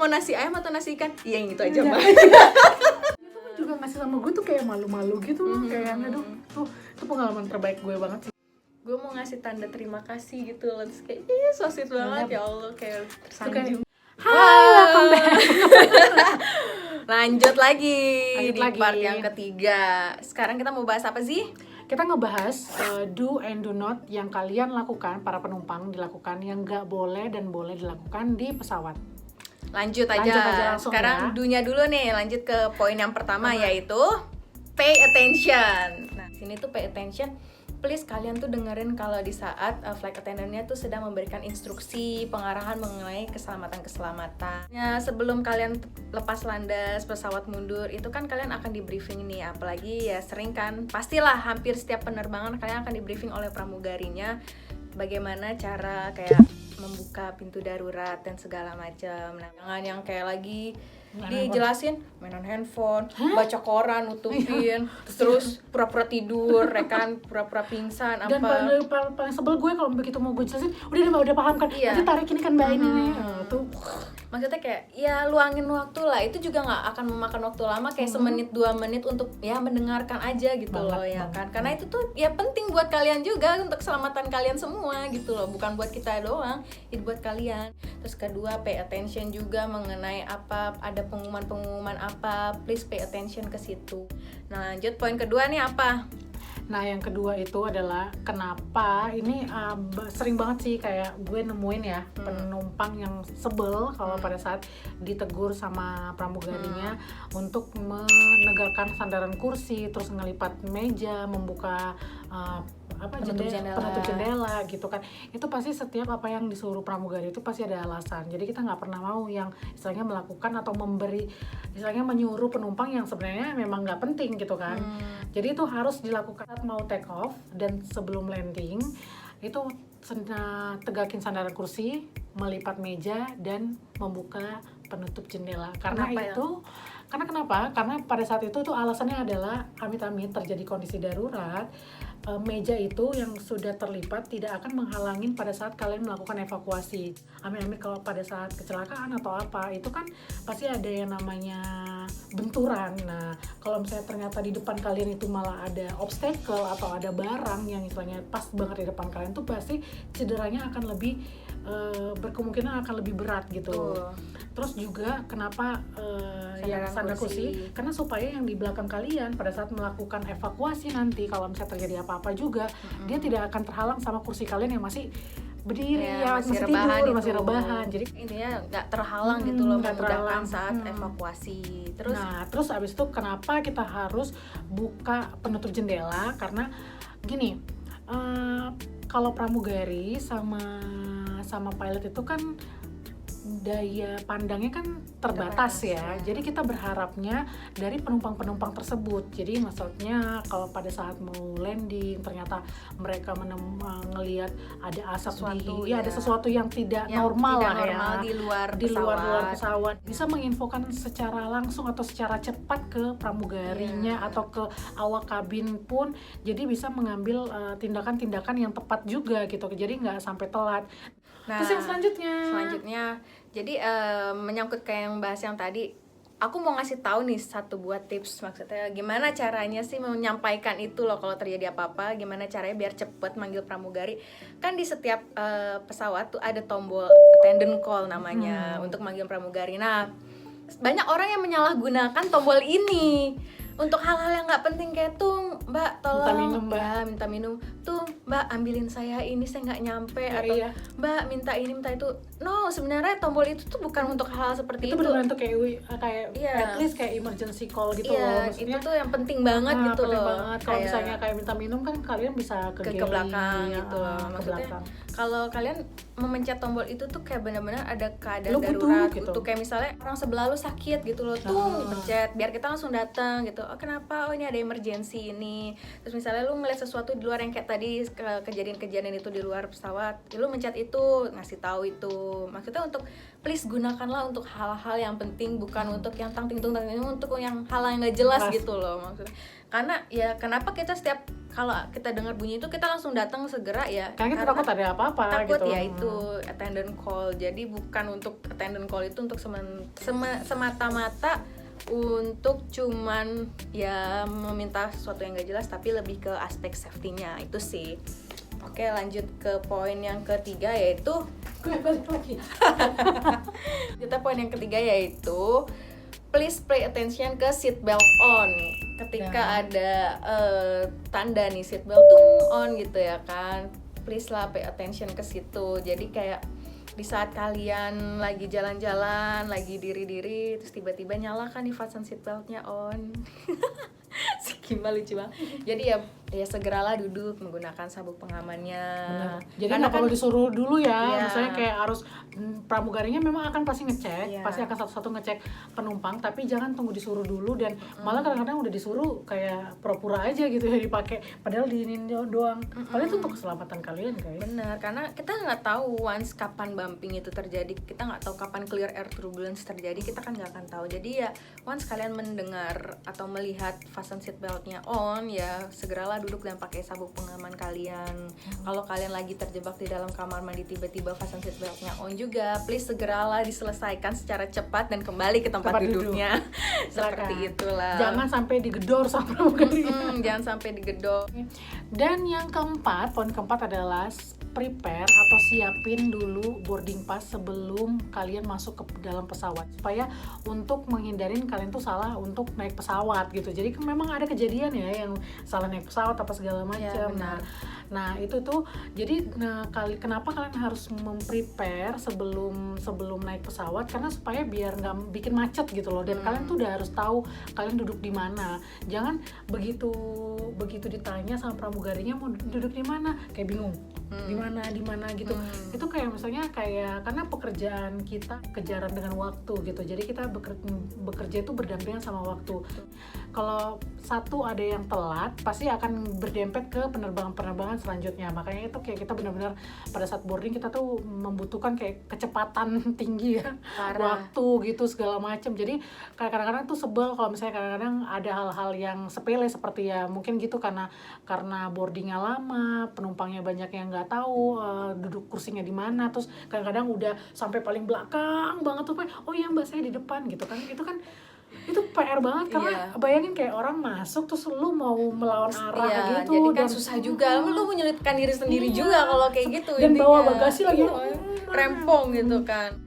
mau nasi ayam atau nasi ikan? Iya yang itu aja mbak. Itu kan juga ngasih sama gue tuh kayak malu-malu gitu loh, kayak aduh tuh itu pengalaman terbaik gue banget sih. Gue mau ngasih tanda terima kasih gitu loh, terus kayak ih so sweet banget ya Allah, kayak tersanjung. Hai, welcome back. Lanjut lagi Lanjut di lagi. part yang ketiga. Sekarang kita mau bahas apa sih? Kita ngebahas do and do not yang kalian lakukan, para penumpang dilakukan, yang nggak boleh dan boleh dilakukan di pesawat. Lanjut aja langsung sekarang ya. dunya dulu nih, lanjut ke poin yang pertama yaitu pay attention. Nah sini tuh pay attention, please kalian tuh dengerin kalau di saat flight attendant-nya tuh sedang memberikan instruksi pengarahan mengenai keselamatan. Ya, sebelum kalian lepas landas, pesawat mundur, itu kan kalian akan di briefing nih, apalagi ya sering kan, pastilah hampir setiap penerbangan kalian akan di briefing oleh pramugarinya bagaimana cara kayak membuka pintu darurat dan segala macam. Nah, jangan yang kayak lagi dijelasin mainan handphone, baca koran, nutupin, terus pura-pura tidur, rekan pura-pura pingsan Dan apa. paling sebel gue kalau begitu mau gue jelasin, udah paham kan, Iya. nanti tarik ini kan mbak ini nih. Tuh Maksudnya kayak ya luangin waktu lah, itu juga nggak akan memakan waktu lama, kayak semenit 2 menit untuk ya mendengarkan aja gitu loh ya kan, karena itu tuh ya penting buat kalian juga, untuk keselamatan kalian semua gitu loh, bukan buat kita doang, itu buat kalian. Terus kedua, pay attention juga mengenai apa, ada pengumuman apa, please pay attention ke situ. Nah lanjut poin kedua nih apa? Nah yang kedua itu adalah kenapa ini sering banget sih kayak gue nemuin ya penumpang yang sebel kalau pada saat ditegur sama pramugarinya untuk menegakkan sandaran kursi, terus ngelipat meja, membuka penutup jendela gitu kan. Itu pasti setiap apa yang disuruh pramugari itu pasti ada alasan. Jadi kita nggak pernah mau yang istilahnya melakukan atau memberi, istilahnya menyuruh penumpang yang sebenarnya memang nggak penting gitu kan. Jadi itu harus dilakukan saat mau take off dan sebelum landing. Itu tegakin sandaran kursi, melipat meja, dan membuka penutup jendela. Karena kenapa? Karena pada saat itu tuh alasannya adalah amit-amit terjadi kondisi darurat, meja itu yang sudah terlipat tidak akan menghalangin pada saat kalian melakukan evakuasi. Amit-amit kalau pada saat kecelakaan atau apa, itu kan pasti ada yang namanya benturan. Nah, kalau misalnya ternyata di depan kalian itu malah ada obstacle atau ada barang yang istilahnya pas banget di depan kalian, tuh pasti cederanya akan lebih berkemungkinan akan lebih berat gitu. Terus juga kenapa yang sandar kursi? Karena supaya yang di belakang kalian pada saat melakukan evakuasi nanti kalau misalnya terjadi apa-apa juga, dia tidak akan terhalang sama kursi kalian yang masih berdiri, masih tidur, masih rebahan. Jadi intinya nggak terhalang gitu loh, memudahkan saat evakuasi. Terus abis itu kenapa kita harus buka penutup jendela? Karena gini, kalau pramugari sama pilot itu kan daya pandangnya kan terbatas ya. Jadi kita berharapnya dari penumpang-penumpang tersebut. Jadi maksudnya kalau pada saat mau landing ternyata mereka ngelihat ada asap ada sesuatu yang tidak normal di luar pesawat, bisa menginfokan secara langsung atau secara cepat ke pramugarinya atau ke awak kabin pun. Jadi bisa mengambil tindakan-tindakan yang tepat juga gitu. Jadi nggak sampai telat. Nah, terus yang selanjutnya jadi menyangkut kayak yang bahas yang tadi, aku mau ngasih tahu nih satu buat tips, maksudnya gimana caranya sih menyampaikan itu loh kalau terjadi apa-apa, gimana caranya biar cepet manggil pramugari. Kan di setiap pesawat tuh ada tombol attendant call namanya untuk manggil pramugari. Nah, banyak orang yang menyalahgunakan tombol ini untuk hal-hal yang nggak penting, kayak tuh mbak tolong minta minum, tuh mbak ambilin saya ini, saya nggak nyampe, atau mbak minta ini minta itu. No, sebenarnya tombol itu tuh bukan untuk hal seperti itu. Beneran tuh kayak at least kayak emergency call gitu loh. Maksudnya itu tuh yang penting banget gitu penting loh. Banget. Kalau misalnya kayak minta minum kan kalian bisa ke belakang gitu loh. Maksudnya kalau kalian memencet tombol itu tuh kayak benar-benar ada keadaan darurat gitu. Tuh kayak misalnya orang sebelah lu sakit gitu loh, tuh dipencet biar kita langsung datang gitu. Oh kenapa? Oh ini ada emergency ini. Terus misalnya lu ngeliat sesuatu di luar yang kayak tadi kejadian-kejadian itu di luar pesawat, lu mencet itu, ngasih tahu itu. Maksudnya untuk please gunakanlah untuk hal-hal yang penting, bukan untuk yang untuk yang hal yang nggak jelas gitu loh maksudnya. Karena ya kenapa kita setiap kalau kita dengar bunyi itu kita langsung datang segera ya. Karena kita takut ada apa-apa takut gitu. ya itu attendant call. Jadi bukan untuk attendant call itu untuk semata-mata untuk cuman ya meminta sesuatu yang gak jelas, tapi lebih ke aspek safety-nya itu sih. Oke, lanjut ke poin yang ketiga yaitu Balik lagi. kita poin yang ketiga yaitu please pay attention ke seat belt on. Ketika ada tanda nih seat belt tuh on gitu ya kan, please lah pay attention ke situ. Jadi kayak di saat kalian lagi jalan-jalan, lagi diri-diri, terus tiba-tiba nyala kan nih fasten seat beltnya on. Si Kimbal lucu banget. Jadi ya segeralah duduk menggunakan sabuk pengamannya. Benar. Jadi Karena nggak perlu disuruh dulu ya. Iya. Misalnya kayak harus pramugarinya memang akan pasti ngecek, Iya. pasti akan satu-satu ngecek penumpang, tapi jangan tunggu disuruh dulu dan malah kadang-kadang udah disuruh kayak pura-pura aja gitu ya dipakai, padahal diinin doang. Padahal itu untuk keselamatan kalian guys. Bener, karena kita nggak tahu once kapan bumping itu terjadi, kita nggak tahu kapan clear air turbulence terjadi, kita kan nggak akan tahu. Jadi ya once kalian mendengar atau melihat fasten seat beltnya on, ya segeralah duduk dan pakai sabuk pengaman kalian. Kalau kalian lagi terjebak di dalam kamar mandi tiba-tiba fasten seat beltnya on juga, please segeralah diselesaikan secara cepat dan kembali ke tempat duduknya. Seperti itulah. Jangan sampai digedor sama pramugari. Jangan sampai digedor. Dan yang keempat, poin keempat adalah prepare atau siapin dulu boarding pass sebelum kalian masuk ke dalam pesawat, supaya untuk menghindarin kalian tuh salah untuk naik pesawat gitu. Jadi kan memang ada kejadian ya yang salah naik pesawat apa segala macam. Ya, nah itu tuh jadi kenapa kalian harus memprepare sebelum naik pesawat, karena supaya biar nggak bikin macet gitu loh. Dan kalian tuh udah harus tahu kalian duduk di mana. Jangan begitu ditanya sama pramugarinya mau duduk di mana kayak bingung. Di mana gitu. Itu kayak misalnya karena pekerjaan kita kejaran dengan waktu gitu. Jadi kita bekerja itu berdampingan sama waktu. Kalau satu ada yang telat, pasti akan berdempet ke penerbangan selanjutnya. Makanya itu kayak kita benar-benar pada saat boarding kita tuh membutuhkan kayak kecepatan tinggi ya. Parah. Waktu gitu segala macam. Jadi kadang-kadang tuh sebel kalau misalnya kadang-kadang ada hal-hal yang sepele seperti ya mungkin gitu karena boardingnya lama, penumpangnya banyak yang nggak tahu duduk kursinya di mana, terus kadang-kadang udah sampai paling belakang banget tuh, oh iya mbak saya di depan gitu kan. Itu PR banget karena bayangin kayak orang masuk terus lu mau melawan arah gitu. Jadi kan susah juga, lu menyulitkan diri sendiri juga kalau kayak gitu. Dan intinya. bawa bagasi lagi rempong gitu kan.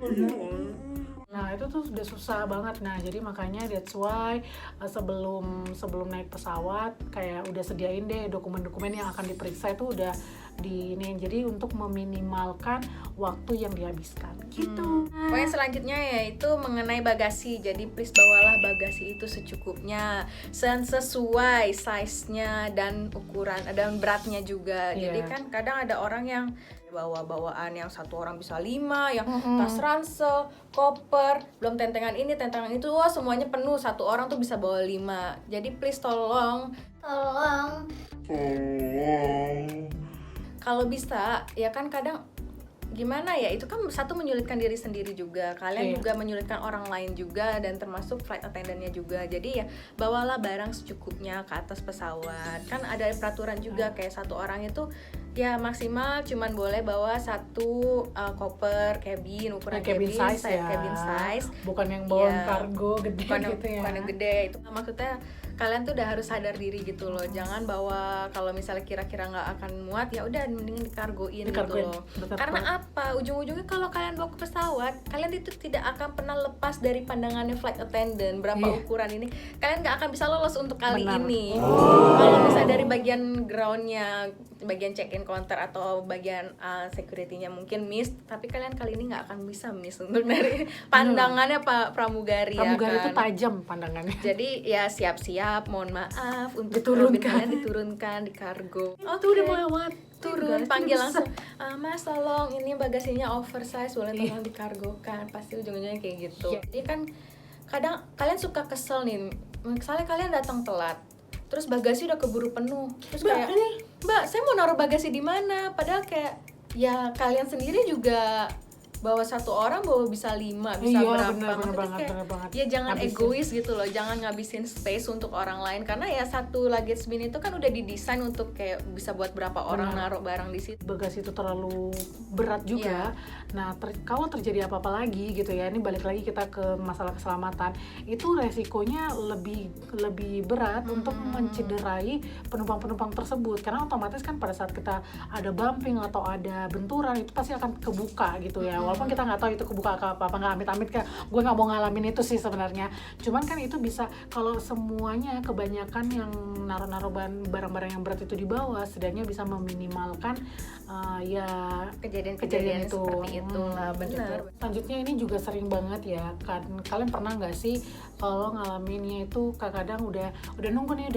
Nah itu tuh udah susah banget. Nah jadi makanya that's why sebelum naik pesawat kayak udah sediain deh dokumen-dokumen yang akan diperiksa itu udah jadi untuk meminimalkan waktu yang dihabiskan gitu. Poin selanjutnya yaitu mengenai bagasi. Jadi please bawalah bagasi itu secukupnya, sesuai size-nya dan ukuran dan beratnya juga. Jadi kan kadang ada orang yang bawa bawaan yang satu orang bisa 5, yang tas ransel, koper, belum tentengan ini, tentengan itu, wah semuanya penuh, satu orang tuh bisa bawa 5. Jadi please tolong kalau bisa ya kan kadang gimana ya, itu kan satu menyulitkan diri sendiri juga, kalian juga menyulitkan orang lain juga, dan termasuk flight attendant-nya juga. Jadi ya bawalah barang secukupnya ke atas pesawat. Kan ada peraturan juga kayak satu orang itu ya maksimal cuman boleh bawa satu koper cabin, ukuran cabin size, bukan yang bawa kargo gede bukan gitu ya. Bukan yang gede. Itu maksudnya kalian tuh udah harus sadar diri gitu loh. Jangan bawa kalau misalnya kira-kira nggak akan muat, ya udah mending dikargoin gitu loh. Karena apa? Ujung-ujungnya kalau kalian bawa ke pesawat, kalian itu tidak akan pernah lepas dari pandangannya flight attendant. Berapa ukuran ini, kalian nggak akan bisa lolos untuk kali ini. Kalau misalnya dari bagian groundnya, bagian check-in counter atau bagian security-nya mungkin miss, tapi kalian kali ini nggak akan bisa miss untuk dari pandangannya Pak Pramugari ya kan. Pramugari itu tajam pandangannya. Jadi ya siap-siap, mohon maaf untuk diturunkan di kargo. Tuh udah melewat. Turun, panggil langsung, Mas tolong ini bagasinya oversize, boleh tolong dikargokan. Pasti ujung-ujungnya kayak gitu. Jadi kan kadang kalian suka kesel nih, misalnya kalian datang telat, terus bagasi udah keburu penuh, terus kayak Mbak saya mau naruh bagasi di mana? Padahal kayak ya kalian sendiri juga bawa satu orang bawa bisa 5, bisa berapa. bener Maksudnya banget. ya jangan Ngabisin. egois gitu loh, jangan ngabisin space untuk orang lain, karena ya satu luggage bin itu kan udah didesain untuk kayak bisa buat berapa orang naruh barang di situ. Bagasi itu terlalu berat juga. Nah, kalau terjadi apa-apa lagi gitu ya, ini balik lagi kita ke masalah keselamatan, itu resikonya lebih berat untuk mencederai penumpang-penumpang tersebut, karena otomatis kan pada saat kita ada bumping atau ada benturan itu pasti akan kebuka gitu ya. Walaupun kita nggak tahu itu kebuka apa nggak, amit-amit kan gue nggak mau ngalamin itu sih sebenarnya. Cuman kan itu bisa, kalau semuanya kebanyakan yang naruh-naruh barang-barang yang berat itu di bawah, setidaknya bisa meminimalkan ya Kejadian-kejadian itu. seperti itu lah, Gitu. benar. Selanjutnya ini juga sering banget ya kan, kalian pernah nggak sih kalau ngalaminnya itu kadang-kadang udah nunggu nih,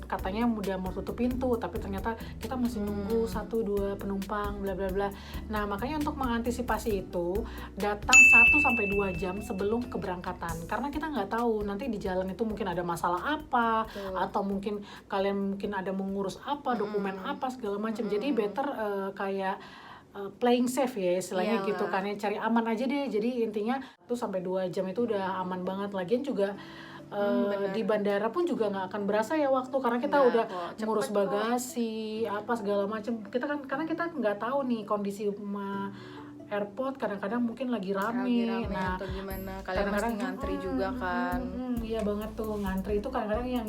katanya udah mau tutup pintu, tapi ternyata kita masih nunggu 1-2 penumpang bla bla bla. Nah, makanya untuk mengantisipasi itu, datang 1-2 jam sebelum keberangkatan, karena kita nggak tahu nanti di jalan itu mungkin ada masalah apa, atau mungkin kalian ada mengurus apa, dokumen apa segala macam. Jadi better kayak playing safe ya istilahnya gitu kan ya, cari aman aja deh. Jadi intinya 1-2 jam itu udah aman banget. Lagian juga di bandara pun juga nggak akan berasa ya waktu, karena kita udah ngurus bagasi apa segala macam. Kita kan, karena kita nggak tahu nih kondisi airport, kadang-kadang mungkin lagi rame. Nah, atau gimana, kalian pasti ngantri juga kan. Iya banget tuh, ngantri itu kadang-kadang yang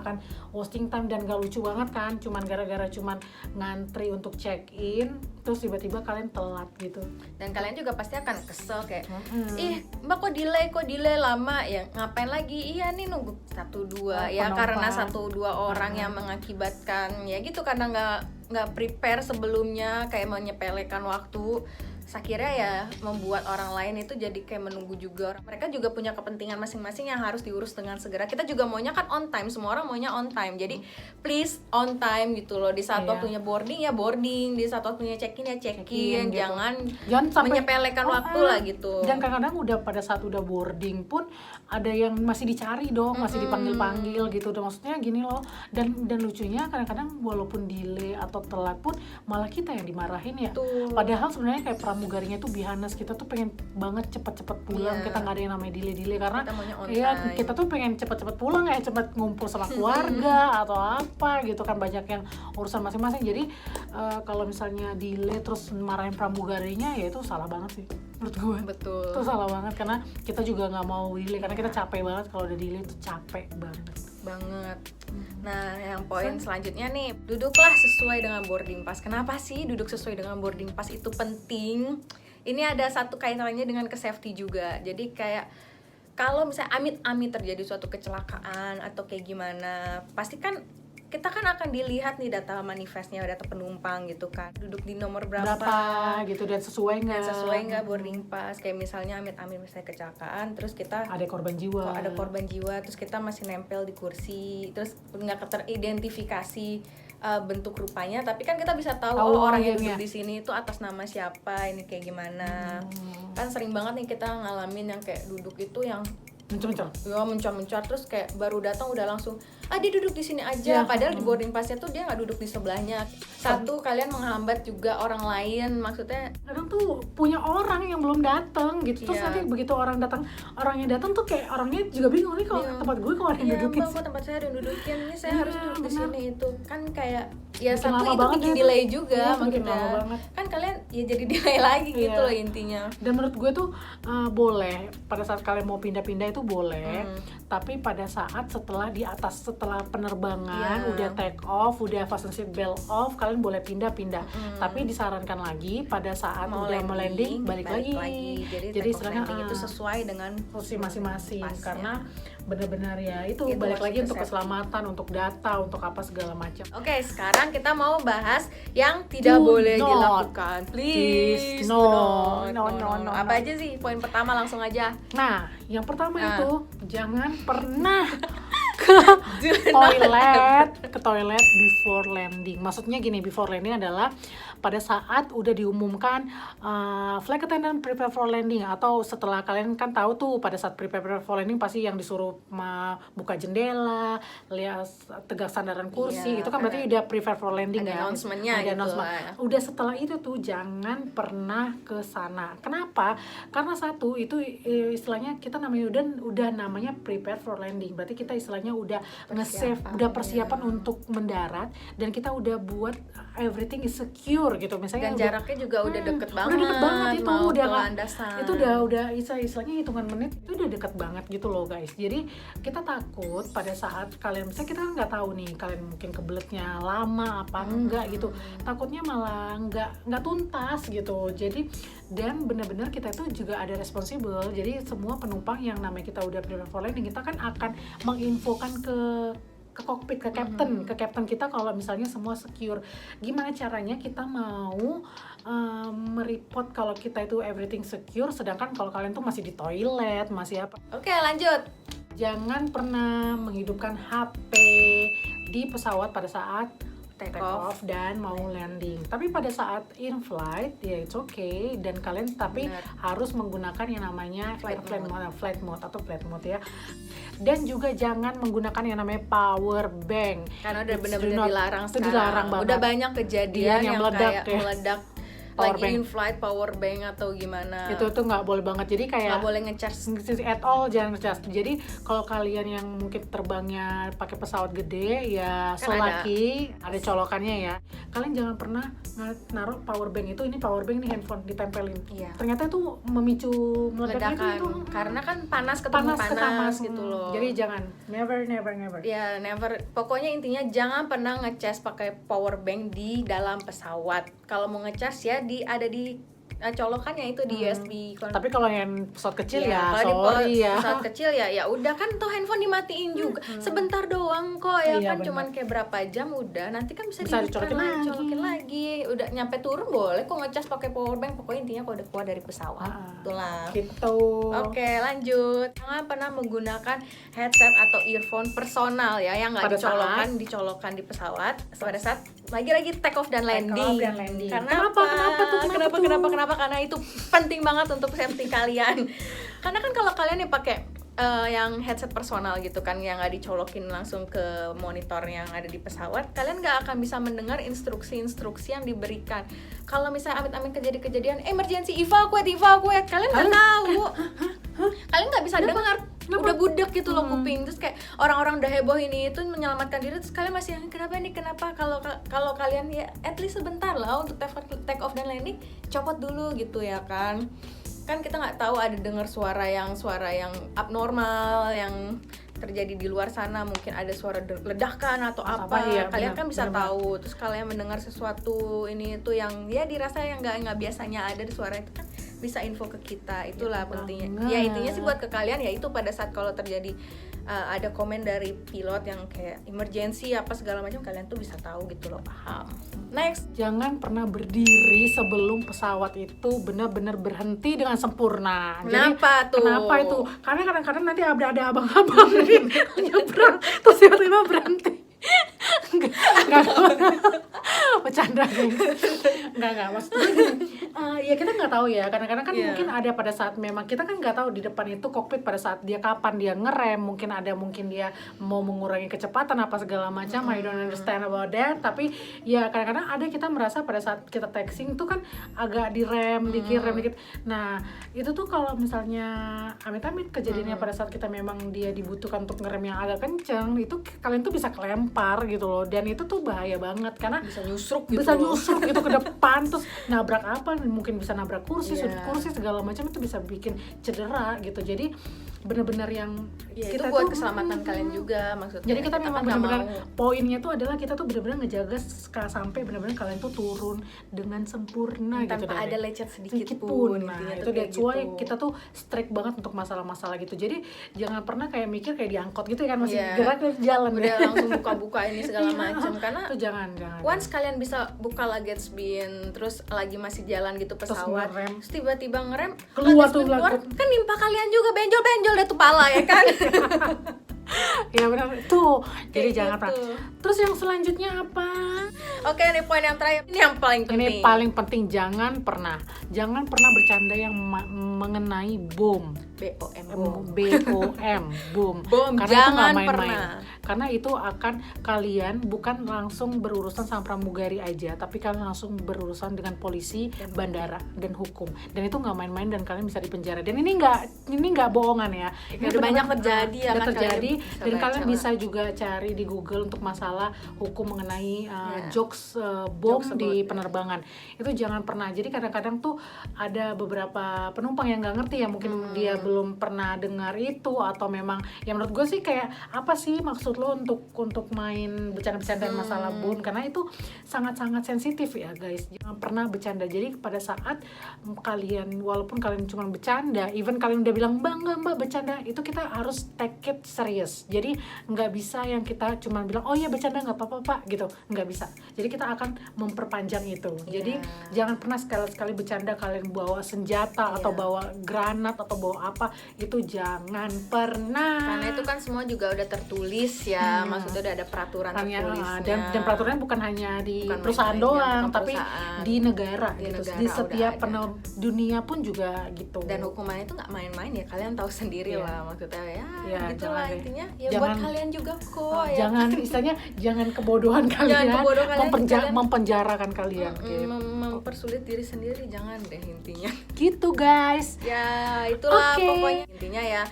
akan wasting time dan gak lucu banget kan, cuman gara-gara ngantri untuk check in, terus tiba-tiba kalian telat gitu. Dan kalian juga pasti akan kesel kayak, ih mbak kok delay lama ya, ngapain lagi, iya nih nunggu 1-2 ya penumpang. karena 1-2 orang yang mengakibatkan ya gitu, karena nggak prepare sebelumnya, kayak menyepelekan waktu. Akhirnya ya membuat orang lain itu jadi kayak menunggu juga. Mereka juga punya kepentingan masing-masing yang harus diurus dengan segera. Kita juga maunya kan on time, semua orang maunya on time. Jadi please on time gitu loh. Di saat waktunya boarding ya boarding, di saat waktunya check-in ya check-in. Gitu. Jangan sampai menyepelekan waktu lah gitu. Dan kadang-kadang udah pada saat udah boarding pun ada yang masih dicari dong, masih dipanggil-panggil gitu. Udah maksudnya gini loh. Dan lucunya kadang-kadang walaupun delay atau telat pun malah kita yang dimarahin ya. Padahal sebenarnya kayak pramugarinya tuh bihanes, kita tuh pengen banget cepet-cepet pulang. Kita nggak ada yang namanya delay karena kita tuh pengen cepet-cepet pulang ya, cepet ngumpul sama keluarga atau apa gitu kan, banyak yang urusan masing-masing. Jadi kalau misalnya delay terus marahin pramugarinya, ya itu salah banget sih menurut gue. Betul. Itu salah banget, karena kita juga nggak mau delay, karena kita capek banget kalau udah delay, itu capek banget. Nah, yang poin selanjutnya nih, duduklah sesuai dengan boarding pass. Kenapa sih duduk sesuai dengan boarding pass itu penting? Ini ada satu kaitannya dengan ke safety juga. Jadi kayak kalau misalnya amit-amit terjadi suatu kecelakaan atau kayak gimana, pasti kan kita kan akan dilihat nih data manifestnya, data penumpang gitu kan, duduk di nomor berapa gitu, dan sesuai nggak boarding pass. Kayak misalnya amit-amit misalnya kecelakaan, terus kita ada korban jiwa, terus kita masih nempel di kursi, terus nggak teridentifikasi bentuk rupanya, tapi kan kita bisa tahu orang yang duduk di sini itu atas nama siapa, ini kayak gimana. Kan sering banget nih kita ngalamin yang kayak duduk itu yang mencar terus kayak baru datang udah langsung dia duduk di sini aja, padahal di boarding passnya tuh dia nggak duduk di sebelahnya. Satu, kalian menghambat juga orang lain, maksudnya kadang tuh punya orang yang belum datang gitu, terus nanti begitu orangnya datang tuh kayak orangnya juga bingung nih, kalau tempat gue kok ada yang dudukin, kok tempat saya ada yang dudukin, ini saya harus duduk di sini. Itu kan kayak ya bikin satu itu bikin delay juga, maksudnya kan kalian ya jadi delay lagi gitu loh intinya. Dan menurut gue tuh boleh pada saat kalian mau pindah-pindah itu boleh, tapi pada saat setelah penerbangan udah take off, udah fasten seat belt off, kalian boleh pindah-pindah. Tapi disarankan lagi pada saat udah landing balik lagi. Jadi sekarang itu sesuai dengan posisi masing-masing, karena benar-benar ya itu balik lagi untuk keselamatan, untuk data, untuk apa segala macam. Oke, sekarang kita mau bahas yang tidak boleh dilakukan. Please, no. Apa aja sih poin pertama, langsung aja. Nah, yang pertama itu jangan pernah ke toilet before landing. Maksudnya gini, before landing adalah pada saat udah diumumkan flight attendant prepare for landing, atau setelah kalian kan tahu tuh pada saat prepare for landing pasti yang disuruh buka jendela, lihat tegak sandaran kursi, itu kan berarti udah prepare for landing ada ya. announcement-nya Ada gitu announcement. lah. Udah setelah itu tuh jangan pernah ke sana. Kenapa? Karena satu itu istilahnya kita namanya udah namanya prepare for landing. Berarti kita istilahnya udah nge-save, udah persiapan untuk mendarat, dan kita udah buat everything is secure gitu. Misalnya Dan jaraknya juga udah deket banget. Udah deket banget itu, mau udah ke nggak- landasan. itu udah istilahnya hitungan menit itu udah deket banget gitu loh guys. Jadi kita takut pada saat kalian, misalnya kita kan nggak tahu nih kalian mungkin kebeletnya lama apa enggak gitu, takutnya malah nggak tuntas gitu. Jadi dan benar-benar kita itu juga ada responsible. Jadi semua penumpang yang namanya kita udah prepare for landing, kita kan akan menginfokan ke kokpit, ke captain kita kalau misalnya semua secure. Gimana caranya kita mau mereport kalau kita itu everything secure, sedangkan kalau kalian tuh masih di toilet, masih apa. Oke, lanjut. Jangan pernah menghidupkan HP di pesawat pada saat take off dan mau landing. Tapi pada saat in flight ya it's okay, dan kalian tapi harus menggunakan yang namanya flight mode atau flight mode ya. Dan juga jangan menggunakan yang namanya power bank. Karena udah benar-benar dilarang itu sekarang. dilarang banget. Udah banyak kejadian yang meledak kayak ya. meledak Power lagi bank. in flight power bank atau gimana. Itu tuh nggak boleh banget. Jadi kayak nggak boleh ngecharge. at all, jangan ngecas. Jadi kalau kalian yang mungkin terbangnya pakai pesawat gede ya, Kan selagi ada colokannya ya, kalian jangan pernah naruh power bank itu. Ini power bank nih, handphone ditempelin. Iya. Ternyata itu memicu meledaknya Ledakan. itu. Karena kan panas ketemu panas gitu loh. Jadi jangan, never. Ya, never. Pokoknya intinya jangan pernah ngecas pakai power bank di dalam pesawat. Kalau mau ngecas ya ada di colokannya itu di USB. Tapi kalau yang pesawat kecil ya, kalau sorry di ya. pesawat kecil ya udah kan tuh handphone dimatiin juga. Sebentar doang kok ya Iya, kan, benar. cuman kayak berapa jam udah nanti kan bisa dicolokin dicolokin lagi. Udah nyampe turun boleh kok ngecas pakai power bank. Pokoknya intinya kalau udah keluar dari pesawat. Itulah. Gitu. Oke, lanjut. Jangan pernah menggunakan headset atau earphone personal ya yang nggak dicolokkan di pesawat pada saat lagi take off dan landing. Kenapa tuh? Karena itu penting banget untuk safety kalian. Karena kan kalau kalian yang pakai yang headset personal gitu kan, yang nggak dicolokin langsung ke monitor yang ada di pesawat, kalian nggak akan bisa mendengar instruksi-instruksi yang diberikan. Kalau misalnya amit-amit kejadian emergency evacuate, kalian nggak tahu. Kalian nggak bisa dengar, udah budek gitu loh kuping. Terus kayak orang-orang udah heboh ini itu menyelamatkan diri, terus kalian masih kenapa kalau kalian ya at least sebentar lah untuk take off dan landing, copot dulu gitu ya kan kita nggak tahu ada dengar suara yang abnormal yang terjadi di luar sana, mungkin ada suara ledakan atau apa ya, kalian kan bisa tahu. Terus kalian mendengar sesuatu ini itu yang ya dirasa yang nggak biasanya ada di suara itu kan bisa info ke kita. Itulah pentingnya. Ya intinya sih buat ke kalian ya itu pada saat kalau terjadi ada komen dari pilot yang kayak emergency apa segala macam, kalian tuh bisa tahu gitu loh, paham. Next, jangan pernah berdiri sebelum pesawat itu benar-benar berhenti dengan sempurna. Kenapa tuh? Kenapa itu? Karena kadang-kadang nanti ada abang-abang nyebrang terus tiba-tiba berhenti. Enggak. Bercanda guys. Enggak maksudnya ya kita nggak tahu ya, kadang-kadang kan mungkin ada pada saat memang kita kan nggak tahu di depan itu kokpit pada saat dia kapan dia ngerem, mungkin dia mau mengurangi kecepatan apa segala macam. I don't understand about that. Tapi ya kadang-kadang ada kita merasa pada saat kita taxiing itu kan agak direm dikit. Nah itu tuh kalau misalnya amit-amit kejadiannya pada saat kita memang dia dibutuhkan untuk ngerem yang agak kenceng, itu kalian tuh bisa kelempar gitu loh, dan itu tuh bahaya banget karena bisa nyusruk gitu ke depan, terus nabrak apa, mungkin bisa nabrak kursi, sudut kursi segala macam, itu bisa bikin cedera gitu. Jadi benar-benar yang kita itu buat keselamatan kalian juga maksudnya. Jadi kita memang benar-benar poinnya tuh adalah kita tuh benar-benar ngejaga sampai benar-benar kalian tuh turun dengan sempurna tanpa gitu, ada lecet sedikit pun. Nah itu that's why kita tuh strict banget untuk masalah-masalah gitu. Jadi jangan pernah kayak mikir kayak diangkot gitu kan, masih gerak dari jalan udah langsung buka-buka ini segala macam. Karena itu jangan once kalian bisa buka luggage bin terus lagi masih jalan gitu pesawat, terus tiba-tiba ngerem keluar kan nimpa kalian juga, benjol deh tuh pala ya kan. Ya benar tuh. Jadi Kayak jangan gitu. pernah. Terus yang selanjutnya apa? Oke, ini poin yang terakhir. Ini yang paling penting. Ini paling penting, jangan pernah bercanda yang mengenai bom. BOM. Bom. Bom, Karena itu jangan nggak main-main. pernah. Karena itu akan kalian bukan langsung berurusan sama pramugari aja, tapi kalian langsung berurusan dengan polisi, bandara, dan hukum. Dan itu nggak main-main dan kalian bisa dipenjara. Dan ini nggak bohongan ya. Ini udah banyak terjadi ya udah kan, terjadi kalian bisa dan baca kalian lah. bisa juga cari di Google untuk masalah hukum mengenai jokes bom Jokes di about penerbangan. Itu jangan pernah. Jadi kadang-kadang tuh ada beberapa penumpang yang nggak ngerti ya, mungkin dia belum pernah dengar itu, atau memang ya menurut gue sih kayak apa sih maksud lo untuk main bercanda-bercanda masalah bom, karena itu sangat-sangat sensitif ya guys. Jangan pernah bercanda. Jadi pada saat kalian, walaupun kalian cuma bercanda, even kalian udah bilang mbak bercanda, itu kita harus take it serious. Jadi nggak bisa yang kita cuma bilang oh iya bercanda nggak apa-apa pak gitu, nggak bisa. Jadi kita akan memperpanjang itu. Jadi jangan pernah sekali-sekali bercanda kalian bawa senjata atau bawa granat atau bawa apa, itu jangan pernah. Karena itu kan semua juga udah tertulis ya, maksudnya udah ada peraturan tertulisnya. Dan peraturannya bukan hanya di Bukan perusahaan main-main, doang, bukan tapi perusahaan. di negara Di gitu. negara Di udah setiap ada. dunia pun juga gitu. Dan hukumannya itu nggak main-main ya, kalian tahu sendiri lah maksudnya ya. Iya, Gitulah jangan deh. intinya. Ya buat Jangan- kalian juga kok ya. Jangan istilahnya jangan kebodohan kalian, kebodohan kalian, kalian- mempenjarakan kalian gitu. Mempersulit diri sendiri, jangan deh intinya. Gitu guys. Ya itulah Oke. pokoknya intinya ya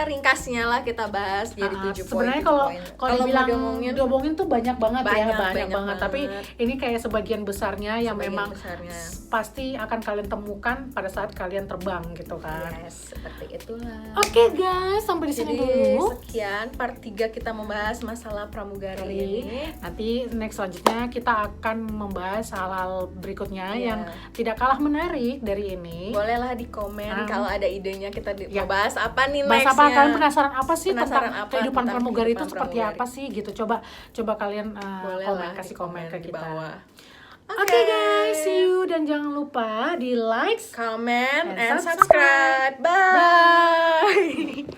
ringkasnya lah kita bahas jadi 7 poin. Sebenarnya 7 kalau poin. dibilang mau diomongin tuh banyak banget Banyak banget. banget. Tapi ini kayak sebagian besarnya yang Sebagian memang besarnya. pasti akan kalian temukan pada saat kalian terbang gitu kan. Yes, seperti itulah. Oke guys, sampai di sini Jadi dulu. sekian part 3 kita membahas masalah pramugari ini. Nanti next selanjutnya kita akan membahas hal-hal berikutnya Iya. yang tidak kalah menarik dari ini. Bolehlah di komen kalau ada idenya kita Ya. mau bahas apa nih Bahas nextnya. apa? Kalian penasaran apa sih Penasaran tentang apa kehidupan tentang pramugari itu kehidupan seperti pramugari? apa sih gitu? Coba kalian Bolehlah kasih di komen ke di kita. bawah. Oke guys, see you dan jangan lupa di like, comment, and and subscribe. Bye.